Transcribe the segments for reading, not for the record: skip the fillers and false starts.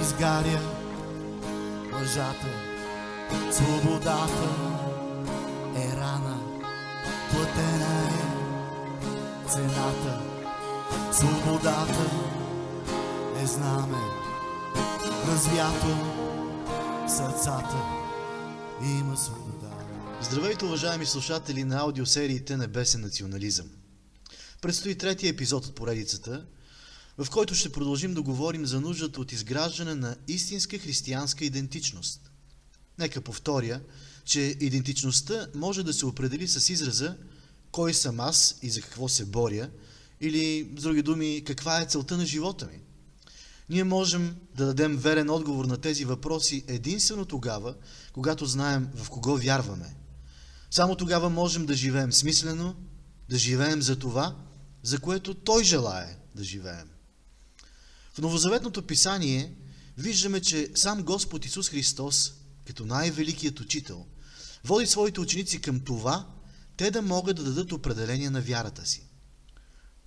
изгаря лъжата. Свободата е рана, платена е цената. Свободата е знаме, развято в сърцата има свобода. Здравейте, уважаеми слушатели на аудиосериите Небесен национализъм. Предстои третия епизод от поредицата, в който ще продължим да говорим за нуждата от изграждане на истинска християнска идентичност. Нека повторя, че идентичността може да се определи с израза «Кой съм аз и за какво се боря?» или, с други думи, «Каква е целта на живота ми?». Ние можем да дадем верен отговор на тези въпроси единствено тогава, когато знаем в кого вярваме. Само тогава можем да живеем смислено, да живеем за това, за което Той желае да живеем. В Новозаветното писание виждаме, че сам Господ Исус Христос, като най-великият учител, води своите ученици към това, те да могат да дадат определение на вярата си.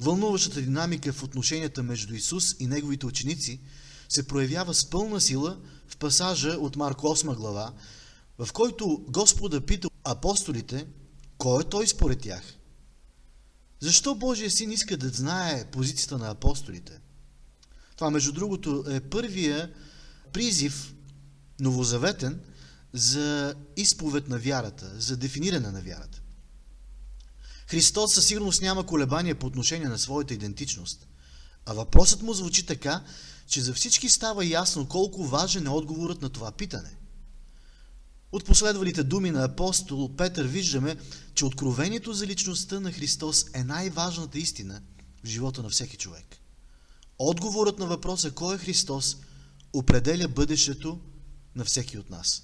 Вълнуващата динамика в отношенията между Исус и Неговите ученици се проявява с пълна сила в пасажа от Марко 8 глава, в който Господа пита апостолите, кой е Той според тях. Защо Божия Син иска да знае позицията на апостолите? Това, между другото, е първия призив новозаветен за изповед на вярата, за дефиниране на вярата. Христос със сигурност няма колебания по отношение на своята идентичност, а въпросът му звучи така, че за всички става ясно колко важен е отговорът на това питане. От последвалите думи на апостол Петър виждаме, че откровението за личността на Христос е най-важната истина в живота на всеки човек. Отговорът на въпроса кой е Христос определя бъдещето на всеки от нас.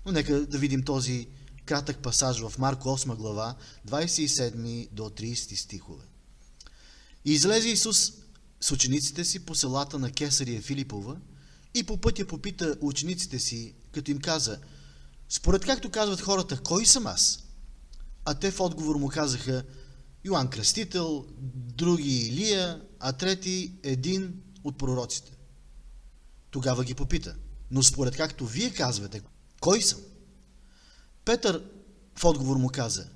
Но нека да видим този кратък пасаж в Марко 8 глава, 27 до 30 стихове. И излезе Исус с учениците си по селата на Кесария Филипова и по пътя попита учениците си, като им каза: според както казват хората, кой съм аз? А те в отговор му казаха: Йоан Кръстител, други Илия, а трети един от пророците. Тогава ги попита: но според както вие казвате, кой съм? Петър в отговор му каза: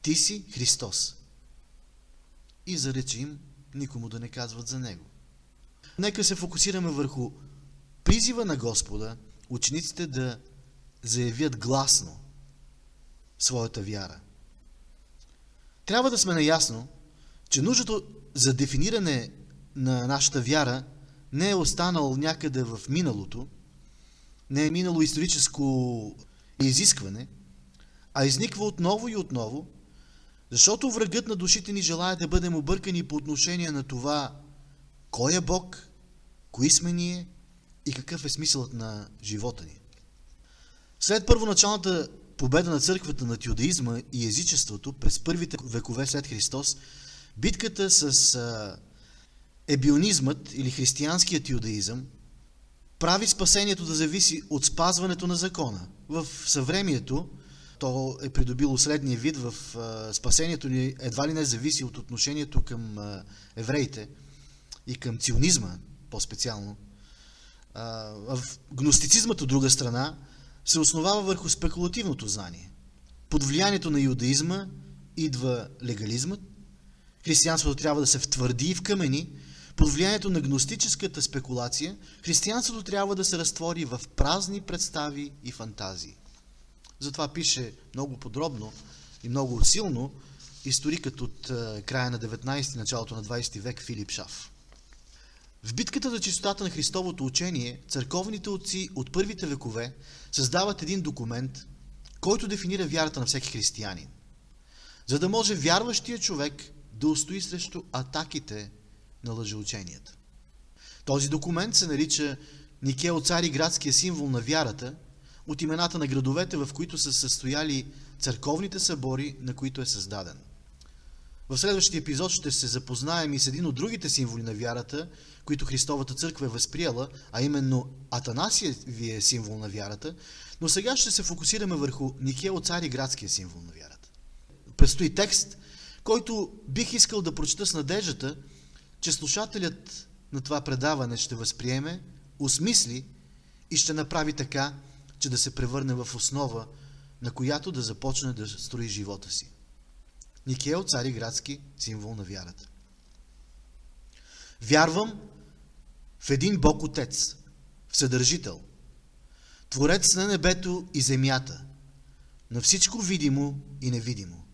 ти си Христос. И зарече им никому да не казват за него. Нека се фокусираме върху призива на Господа учениците да заявят гласно своята вяра. Трябва да сме наясно, че нуждата за дефиниране на нашата вяра не е останал някъде в миналото, не е минало историческо изискване, а изниква отново и отново, защото врагът на душите ни желае да бъдем объркани по отношение на това кой е Бог, кои сме ние и какъв е смисълът на живота ни. След първоначалната победа на църквата над юдаизма и езичеството през първите векове след Христос, битката с ебионизмът или християнският юдаизъм прави спасението да зависи от спазването на закона. В съвремието то е придобило следния вид: в спасението ни едва ли не зависи от отношението към евреите и към ционизма по-специално. В гностицизмът от друга страна се основава върху спекулативното знание. Под влиянието на юдаизма идва легализмът. Християнството трябва да се втвърди и вкамени. Под влиянието на гностическата спекулация християнството трябва да се разтвори в празни представи и фантазии. Затова пише много подробно и много силно историкът от края на 19 началото на 20 век Филип Шаф. В битката за чистотата на Христовото учение църковните отци от първите векове създават един документ, който дефинира вярата на всеки християнин, за да може вярващия човек да устои срещу атаките на лъжеученията. Този документ се нарича Никео Цариградския символ на вярата, от имената на градовете, в които са състояли църковните събори, на които е създаден. В следващия епизод ще се запознаем и с един от другите символи на вярата, които Христовата църква е възприела, а именно Атанасиевия символ на вярата, но сега ще се фокусираме върху Никео Цариградския символ на вярата. Предстои текст, който бих искал да прочета с надеждата, че слушателят на това предаване ще възприеме, осмисли и ще направи така, че да се превърне в основа, на която да започне да строи живота си. Никея, цариградски символ на вярата. Вярвам в един Бог Отец, Вседържител, Творец на небето и земята, на всичко видимо и невидимо.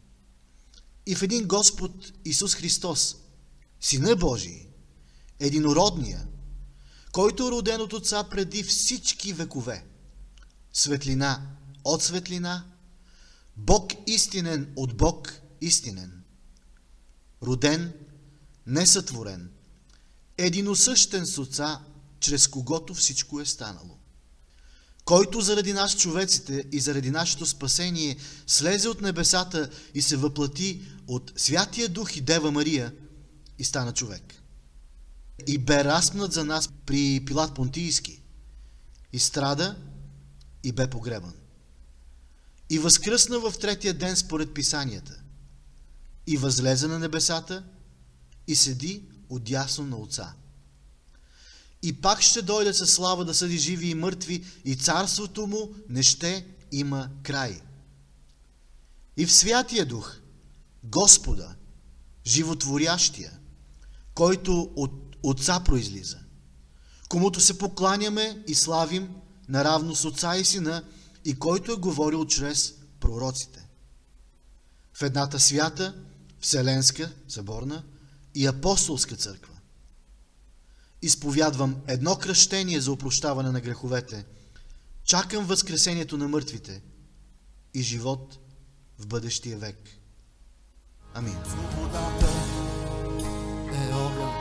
И в един Господ Исус Христос, Сина Божий, единородния, който е роден от Отца преди всички векове, светлина от светлина, Бог истинен от Бог истинен, роден, несътворен, единосъщен с Отца, чрез когото всичко е станало, който заради нас човеците и заради нашето спасение слезе от небесата и се въплати от Святия Дух и Дева Мария и стана човек. И бе разпнат за нас при Пилат Понтийски, и страда, и бе погребан. И възкръсна в третия ден според Писанията, и възлезе на небесата, и седи отдясно на Отца. И пак ще дойде със слава да съди живи и мъртви, и царството му не ще има край. И в Святия Дух, Господа, животворящия, който от Отца произлиза, комуто се покланяме и славим наравно с Отца и Сина, и който е говорил чрез пророците. В едната свята, вселенска, съборна и апостолска църква изповядвам едно кръщение за опрощаване на греховете, чакам възкресението на мъртвите и живот в бъдещия век. Амин. Свободата е огън,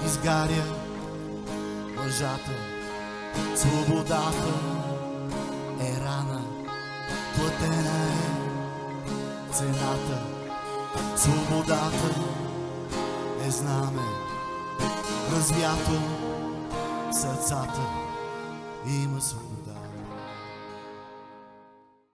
изгаря лъжата. Свободата е рана, платена е цената. Свободата е знаме, развято в сърцата. Има свобода.